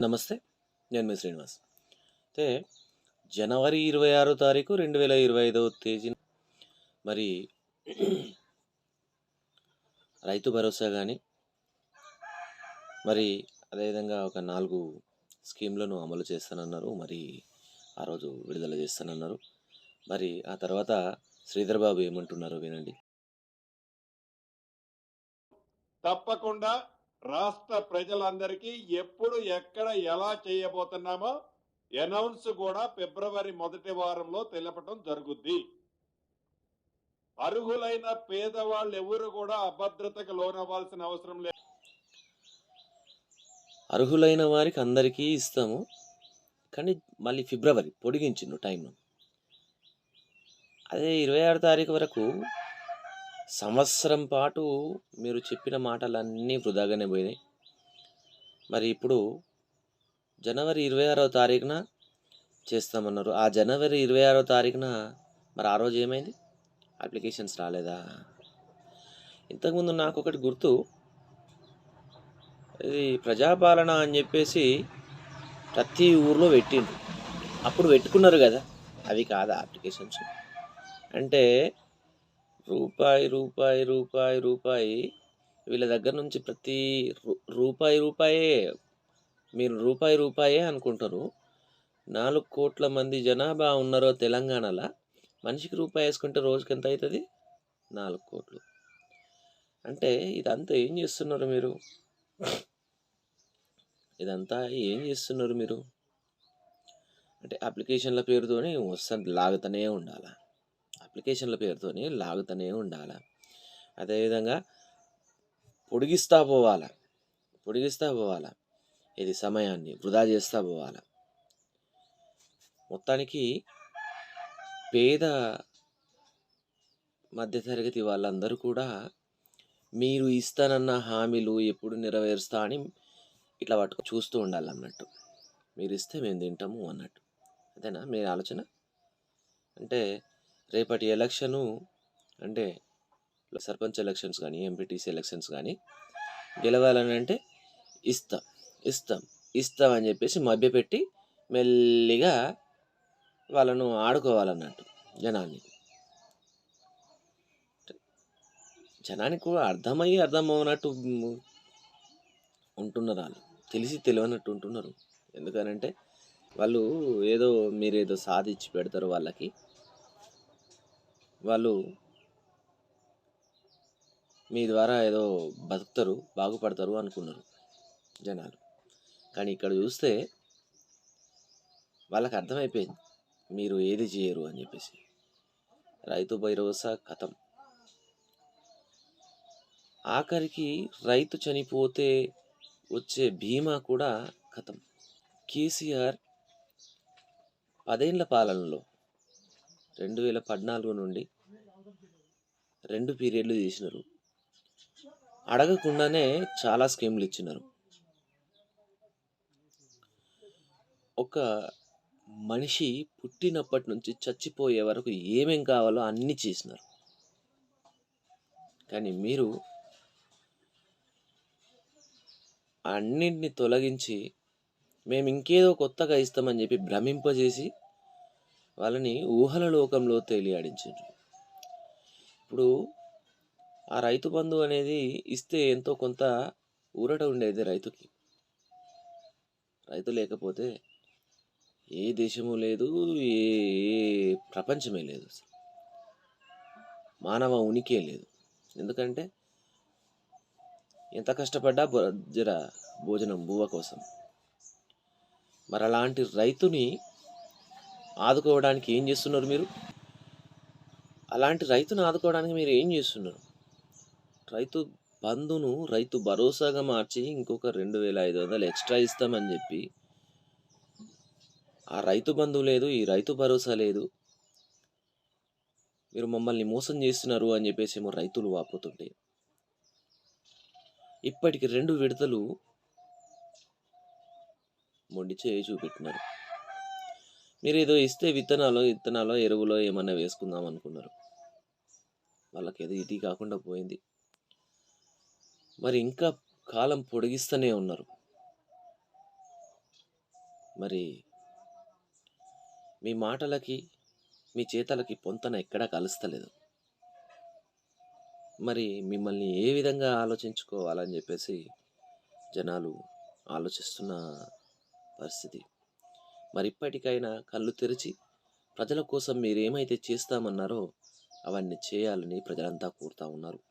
నమస్తే. నేను మీ శ్రీనివాస్. అయితే జనవరి 26 తారీఖు 2025 తేదీన మరి రైతు భరోసా గాని, మరి అదేవిధంగా ఒక 4 స్కీమ్‌లను అమలు చేస్తానన్నారు. మరి ఆ రోజు విడుదల చేస్తానన్నారు. మరి ఆ తర్వాత శ్రీధర్ బాబు ఏమంటున్నారో వినండి. తప్పకుండా రాష్ట్ర ప్రజలందరికీ ఎప్పుడు ఎక్కడ ఎలా చేయబోతున్నామో అనౌన్స్ కూడా ఫిబ్రవరి మొదటి వారంలో తెలపడం జరుగుద్ది. అర్హులైన పేదవాళ్ళు ఎవరు కూడా అభద్రతకు లోనవ్వాల్సిన అవసరం లేదు. అర్హులైన వారికి అందరికీ ఇస్తాము. కానీ మళ్ళీ ఫిబ్రవరి పొడిగించిండు టైంను. అదే 26 తారీఖు వరకు సంవత్సరం పాటు మీరు చెప్పిన మాటలన్నీ వృధాగానే పోయినాయి. మరి ఇప్పుడు జనవరి 26వ తారీఖున చేస్తామన్నారు. ఆ జనవరి 26వ తారీఖున మరి ఆ రోజు ఏమైంది? అప్లికేషన్స్ రాలేదా? ఇంతకుముందు నాకు ఒకటి గుర్తు, ఇది ప్రజాపాలన అని చెప్పేసి ప్రతి ఊర్లో పెట్టిండ్రు. అప్పుడు పెట్టుకున్నారు కదా, అవి కాదా అప్లికేషన్స్? అంటే రూపాయి రూపాయి రూపాయి రూపాయి వీళ్ళ దగ్గర నుంచి ప్రతి రూపాయి రూపాయే, మీరు రూపాయి రూపాయే అనుకుంటారు. 4 కోట్ల మంది జనాభా ఉన్నారో తెలంగాణలో, మనిషికి రూపాయి వేసుకుంటే రోజుకి ఎంత అవుతుంది? 4 కోట్లు. అంటే ఇదంతా ఏం చేస్తున్నారు మీరు? ఇదంతా ఏం చేస్తున్నారు మీరు? అంటే అప్లికేషన్ల పేరుతోని వస్తుంది, లాగుతూనే ఉండాలా. అప్లికేషన్ల పేరుతోని లాగుతూనే ఉండాలా. అదేవిధంగా పొడిగిస్తా పోవాలా. ఇది సమయాన్ని వృధా చేస్తా పోవాలా. మొత్తానికి పేద మధ్యతరగతి వాళ్ళందరూ కూడా మీరు ఇస్తానన్న హామీలు ఎప్పుడు నెరవేరుస్తా అని ఇట్లా పట్టుకు చూస్తూ ఉండాలన్నట్టు. మీరు ఇస్తే మేము తింటాము అన్నట్టు. అదేనా మీ ఆలోచన? అంటే రేపటి ఎలక్షను, అంటే సర్పంచ్ ఎలక్షన్స్ కానీ, ఎంపీటీసీ ఎలక్షన్స్ కానీ గెలవాలని అంటే ఇస్తాం అని చెప్పేసి మభ్యపెట్టి మెల్లిగా వాళ్ళను ఆడుకోవాలన్నట్టు జనానికి కూడా అర్థం అవ్వనట్టు ఉంటున్నారు. వాళ్ళు తెలిసి తెలియనట్టు ఉంటున్నారు. ఎందుకనంటే వాళ్ళు మీరేదో సాధించి పెడతారు వాళ్ళకి, వాళ్ళు మీ ద్వారా ఏదో బతుకుతారు, బాగుపడతారు అనుకున్నారు జనాలు. కానీ ఇక్కడ చూస్తే వాళ్ళకి అర్థమైపోయింది మీరు ఏది చేయరు అని చెప్పేసి. రైతు భరోసా కథం. ఆఖరికి రైతు చనిపోతే వచ్చే బీమా కూడా కథం. కేసీఆర్ 10 ఏళ్ల పాలనలో 2014 నుండి 2 పీరియడ్లు చేసినారు. అడగకుండానే చాలా స్కీమ్లు ఇచ్చినారు. ఒక మనిషి పుట్టినప్పటి నుంచి చచ్చిపోయే వరకు ఏమేం కావాలో అన్నీ చేసినారు. కానీ మీరు అన్నింటిని తొలగించి మేము ఇంకేదో కొత్తగా ఇస్తామని చెప్పి భ్రమింపజేసి వాళ్ళని ఊహల లోకంలో తేలియాడించారు. ఇప్పుడు ఆ రైతు బంధు అనేది ఇస్తే ఎంతో కొంత ఊరట ఉండేది రైతుకి. రైతు లేకపోతే ఏ దేశము లేదు, ఏ ప్రపంచమే లేదు, మానవ ఉనికే లేదు. ఎందుకంటే ఎంత కష్టపడ్డా జర భోజనం బువ్వ కోసం. మరి అలాంటి రైతుని ఆదుకోవడానికి ఏం చేస్తున్నారు మీరు? అలాంటి రైతును ఆదుకోవడానికి మీరు ఏం చేస్తున్నారు? రైతు బంధును రైతు భరోసాగా మార్చి ఇంకొక 2500 ఎక్స్ట్రా ఇస్తామని చెప్పి, ఆ రైతు బంధు లేదు, ఈ రైతు భరోసా లేదు, మీరు మమ్మల్ని మోసం చేస్తున్నారు అని చెప్పేసి ఏమో రైతులు వాపోతుంటే, ఇప్పటికి 2 విడతలు మొండి చేయి చూపెట్టినారు. మీరు ఏదో ఇస్తే విత్తనాలో ఎరువులో ఏమన్నా వేసుకుందాం అనుకున్నారు. వాళ్ళకి ఏదో ఇది కాకుండా పోయింది. మరి ఇంకా కాలం పొడిగిస్తూనే ఉన్నారు. మరి మీ మాటలకి మీ చేతలకి పొంతన ఎక్కడా కలుస్తలేదు. మరి మిమ్మల్ని ఏ విధంగా ఆలోచించుకోవాలని చెప్పేసి జనాలు ఆలోచిస్తున్న పరిస్థితి. మరి ఇప్పటికైనా కళ్ళు తెరిచి ప్రజల కోసం మీరేమైతే చేస్తామన్నారో అవన్నీ చేయాలని ప్రజలంతా కోరుతా ఉన్నారు.